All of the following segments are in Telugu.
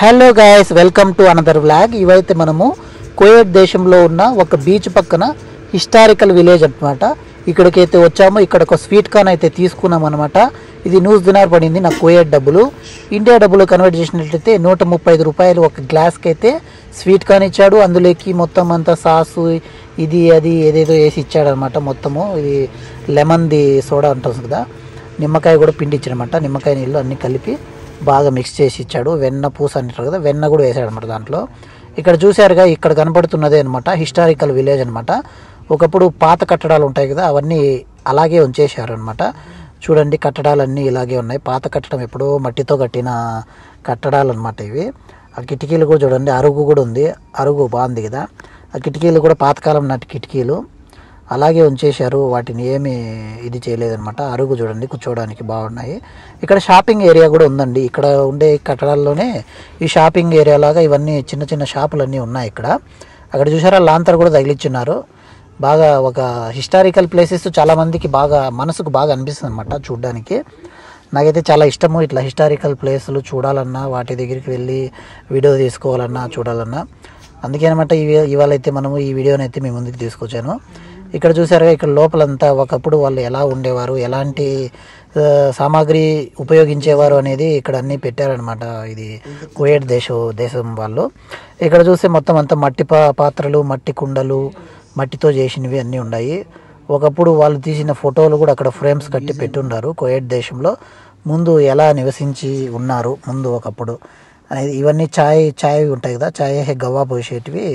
Hello guys, welcome to another vlog. ఇవైతే మనము కువైట్ దేశంలో ఉన్న ఒక బీచ్ పక్కన హిస్టారికల్ విలేజ్ అనమాట. ఇక్కడికైతే వచ్చాము. ఇక్కడ ఒక స్వీట్ కార్న్ అయితే తీసుకున్నాం అనమాట. ఇది 100 దినార్ పడింది నాకు కువైట్ డబ్బులు. ఇండియా డబ్బులు కన్వర్ట్ చేసినట్లయితే 135 రూపాయలు ఒక గ్లాస్కి అయితే స్వీట్ కార్న్ ఇచ్చాడు. అందులోకి మొత్తం అంతా సాసు ఇది అది ఏదేదో వేసి ఇచ్చాడనమాట. మొత్తము ఇది లెమన్ది సోడా ఉంటుంది కదా, నిమ్మకాయ కూడా పిండి ఇచ్చాడనమాట. నిమ్మకాయ నీళ్ళు అన్నీ కలిపి బాగా మిక్స్ చేసి ఇచ్చాడు. వెన్న పూస అంటారు కదా, వెన్న కూడా వేసాడు అనమాట దాంట్లో. ఇక్కడ చూసారుగా, ఇక్కడ కనపడుతున్నదే అనమాట హిస్టారికల్ విలేజ్ అనమాట. ఒకప్పుడు పాత కట్టడాలు ఉంటాయి కదా, అవన్నీ అలాగే ఉంచేశారు అనమాట. చూడండి, కట్టడాలన్నీ ఇలాగే ఉన్నాయి. పాత కట్టడం ఎప్పుడో మట్టితో కట్టిన కట్టడాలు అనమాట ఇవి. ఆ కిటికీలు కూడా చూడండి, అరుగు కూడా ఉంది. అరుగు బాగుంది కదా. ఆ కిటికీలు కూడా పాతకాలం నాటి కిటికీలు అలాగే ఉంచేశారు. వాటిని ఏమి ఇది చేయలేదన్నమాట. అరుగు చూడండి, కూర్చోవడానికి బాగున్నాయి. ఇక్కడ షాపింగ్ ఏరియా కూడా ఉందండి. ఇక్కడ ఉండే కట్టడాల్లోనే ఈ షాపింగ్ ఏరియా లాగా ఇవన్నీ చిన్న చిన్న షాపులన్నీ ఉన్నాయి ఇక్కడ. అక్కడ చూసారా, లాంతర్ కూడా తగిలిచ్చున్నారు. బాగా ఒక హిస్టారికల్ ప్లేసెస్ చాలామందికి బాగా మనసుకు బాగా అనిపిస్తుంది అనమాట చూడడానికి. నాకైతే చాలా ఇష్టము ఇట్లా హిస్టారికల్ ప్లేసులు చూడాలన్నా, వాటి దగ్గరికి వెళ్ళి వీడియో తీసుకోవాలన్నా, చూడాలన్నా. అందుకే అనమాట ఇవాళ అయితే మనము ఈ వీడియోని అయితే మీ ముందుకు తీసుకొచ్చాను. ఇక్కడ చూసారుగా, ఇక్కడ లోపలంతా ఒకప్పుడు వాళ్ళు ఎలా ఉండేవారు, ఎలాంటి సామాగ్రి ఉపయోగించేవారు అనేది ఇక్కడ అన్నీ పెట్టారనమాట. ఇది కువైట్ దేశం వాళ్ళు. ఇక్కడ చూస్తే మొత్తం అంతా మట్టి పాత్రలు, మట్టి కుండలు, మట్టితో చేసినవి అన్నీ ఉన్నాయి. ఒకప్పుడు వాళ్ళు తీసిన ఫోటోలు కూడా అక్కడ ఫ్రేమ్స్ కట్టి పెట్టున్నారు. కువైట్ దేశంలో ముందు ఎలా నివసించి ఉన్నారు ముందు ఒకప్పుడు అనేది. ఇవన్నీ ఛాయ్ ఉంటాయి కదా, ఛాయ్ గవ్వా పోసేటివి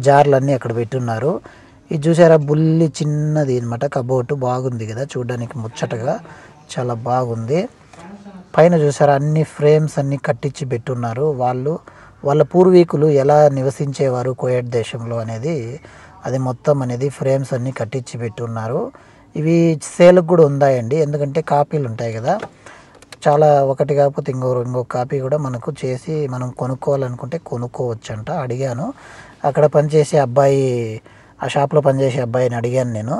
జార్లన్నీ అక్కడ పెట్టున్నారు. ఇది చూసారా, బుల్లి చిన్నది అనమాట కబోర్డు. బాగుంది కదా చూడడానికి, ముచ్చటగా చాలా బాగుంది. పైన చూసారా, అన్ని ఫ్రేమ్స్ అన్నీ కట్టించి పెట్టున్నారు. వాళ్ళ పూర్వీకులు ఎలా నివసించేవారు కువైట్ దేశంలో అనేది, అది మొత్తం అనేది ఫ్రేమ్స్ అన్నీ కట్టించి పెట్టున్నారు. ఇవి సేల్కి కూడా ఉన్నాయండి, ఎందుకంటే కాపీలు ఉంటాయి కదా. చాలా ఒకటి కాకపోతే ఇంకో కాపీ కూడా మనకు చేసి మనం కొనుక్కోవాలనుకుంటే కొనుక్కోవచ్చంట. అడిగాను అక్కడ పనిచేసే అబ్బాయి, ఆ షాప్లో పనిచేసే అబ్బాయిని అడిగాను నేను.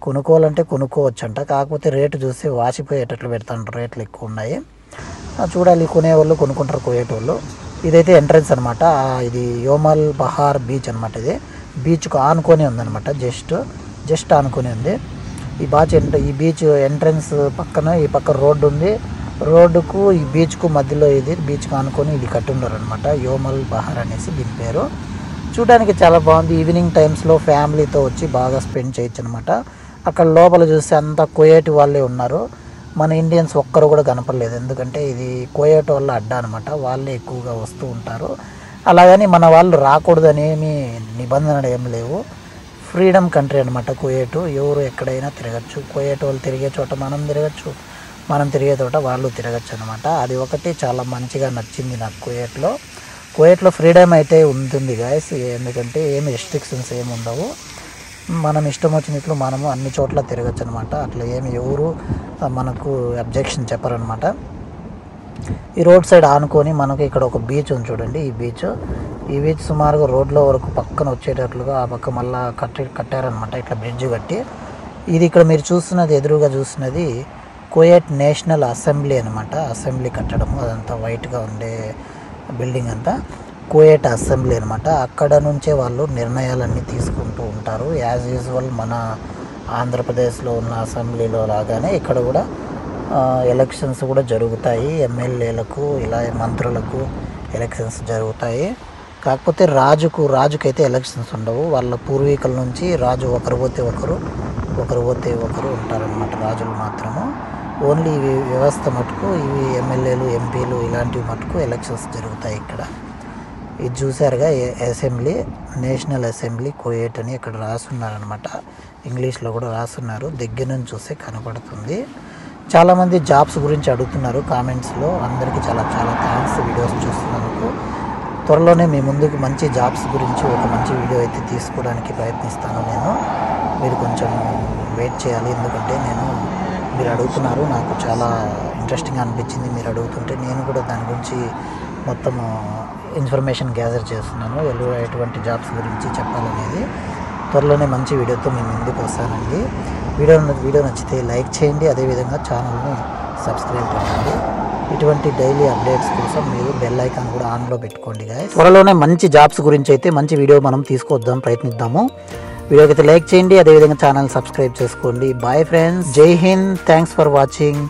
కొనుక్కోవాలంటే కొనుక్కోవచ్చంట, కాకపోతే రేటు చూసి వాసిపోయేటట్లు పెడతాను, రేట్లు ఎక్కువ ఉన్నాయి. చూడాలి, కొనేవాళ్ళు కొనుక్కుంటారు కువైటోళ్ళు. ఇదైతే ఎంట్రన్స్ అనమాట. ఇది యోమల్ బహార్ బీచ్ అనమాట. ఇది బీచ్కు ఆనుకొని ఉందన్నమాట, జస్ట్ ఆనుకొని ఉంది ఈ బీచ్ ఎంట్రన్స్ పక్కన. ఈ పక్క రోడ్డు ఉంది, రోడ్డుకు ఈ బీచ్కు మధ్యలో ఇది బీచ్కు ఆనుకొని ఇది కట్టున్నారు అనమాట. యోమల్ బహార్ అనేసి దీని పేరు. చూడడానికి చాలా బాగుంది. ఈవినింగ్ టైమ్స్లో ఫ్యామిలీతో వచ్చి బాగా స్పెండ్ చేయొచ్చు అనమాట. అక్కడ లోపల చూస్తే అంతా కువైట్ వాళ్ళే ఉన్నారు. మన ఇండియన్స్ ఒక్కరు కూడా కనపడలేదు, ఎందుకంటే ఇది కువైట్ వాళ్ళ అడ్డా అనమాట. వాళ్ళే ఎక్కువగా వస్తూ ఉంటారు. అలాగని మన వాళ్ళు రాకూడదు అనేమి నిబంధనలు ఏమి లేవు. ఫ్రీడమ్ కంట్రీ అనమాట కువైట్. ఎవరు ఎక్కడైనా తిరగచ్చు. కువైట్ వాళ్ళు తిరిగే చోట మనం తిరగచ్చు, మనం తిరిగే చోట వాళ్ళు తిరగచ్చు అనమాట. అది ఒకటి చాలా మంచిగా నచ్చింది నాకు కువైట్లో ఫ్రీడమ్ అయితే ఉంటుంది గాయస్. ఎందుకంటే ఏమి రెస్ట్రిక్షన్స్ ఏమి ఉండవు. మనం ఇష్టం వచ్చినట్లు మనము అన్ని చోట్ల తిరగచ్చు అనమాట. అట్లా ఏమి ఎవరు మనకు అబ్జెక్షన్ చెప్పరనమాట. ఈ రోడ్ సైడ్ ఆనుకొని మనకు ఇక్కడ ఒక బీచ్ ఉంది చూడండి. ఈ బీచ్ సుమారుగా రోడ్లో వరకు పక్కన వచ్చేటట్లుగా ఆ పక్క మళ్ళీ కట్టారనమాట, ఇట్లా బ్రిడ్జ్ కట్టి. ఇది ఇక్కడ మీరు చూస్తున్నది, ఎదురుగా చూస్తున్నది కువైట్ నేషనల్ అసెంబ్లీ అనమాట. అసెంబ్లీ కట్టడము అదంతా వైట్గా ఉండే బిల్డింగ్ అంతా కువైట్ అసెంబ్లీ అనమాట. అక్కడ నుంచే వాళ్ళు నిర్ణయాలన్నీ తీసుకుంటూ ఉంటారు. యాజ్ యూజువల్ మన ఆంధ్రప్రదేశ్లో ఉన్న అసెంబ్లీలో లాగానే ఇక్కడ కూడా ఎలక్షన్స్ కూడా జరుగుతాయి. ఎమ్మెల్యేలకు ఇలా మంత్రులకు ఎలక్షన్స్ జరుగుతాయి. కాకపోతే రాజుకైతే ఎలక్షన్స్ ఉండవు. వాళ్ళ పూర్వీకుల నుంచి రాజు ఒకరు పోతే ఒకరు ఉంటారనమాట, రాజులు మాత్రము. ఓన్లీ ఇవి వ్యవస్థ మటుకు, ఇవి ఎమ్మెల్యేలు, ఎంపీలు ఇలాంటివి మటుకు ఎలక్షన్స్ జరుగుతాయి ఇక్కడ. ఇది చూసారుగా, అసెంబ్లీ, నేషనల్ అసెంబ్లీ కువైట్ అని ఇక్కడ రాసున్నారనమాట. ఇంగ్లీష్లో కూడా రాసున్నారు. దగ్గర నుంచి చూస్తే కనపడుతుంది. చాలామంది జాబ్స్ గురించి అడుగుతున్నారు కామెంట్స్లో. అందరికీ చాలా థ్యాంక్స్ వీడియోస్ చూస్తున్నందుకు. త్వరలోనే మీ ముందుకు మంచి జాబ్స్ గురించి ఒక మంచి వీడియో అయితే తీసుకోవడానికి ప్రయత్నిస్తాను నేను. మీరు కొంచెం వెయిట్ చేయాలి, ఎందుకంటే మీరు అడుగుతున్నారు. నాకు చాలా ఇంట్రెస్టింగ్ అనిపించింది మీరు అడుగుతుంటే. నేను కూడా దాని గురించి మొత్తం ఇన్ఫర్మేషన్ గ్యాదర్ చేస్తున్నాను, ఎటువంటి జాబ్స్ గురించి చెప్పాలనేది. త్వరలోనే మంచి వీడియోతో మీ ముందుకు వస్తానండి. వీడియో నచ్చితే లైక్ చేయండి, అదేవిధంగా ఛానల్ని సబ్స్క్రైబ్ చేయండి. ఇటువంటి డైలీ అప్డేట్స్ కోసం మీరు బెల్ ఐకాన్ కూడా ఆన్లో పెట్టుకోండి గాయ్స్. త్వరలోనే మంచి జాబ్స్ గురించి అయితే మంచి వీడియో మనం తీసుకొద్దాం, ప్రయత్నిద్దాము. వీడియోకి అయితే లైక్ చేయండి, అదేవిధంగా ఛానల్ సబ్స్క్రైబ్ చేసుకోండి. బాయ్ ఫ్రెండ్స్, జై హింద్, థ్యాంక్స్ ఫర్ వాచింగ్.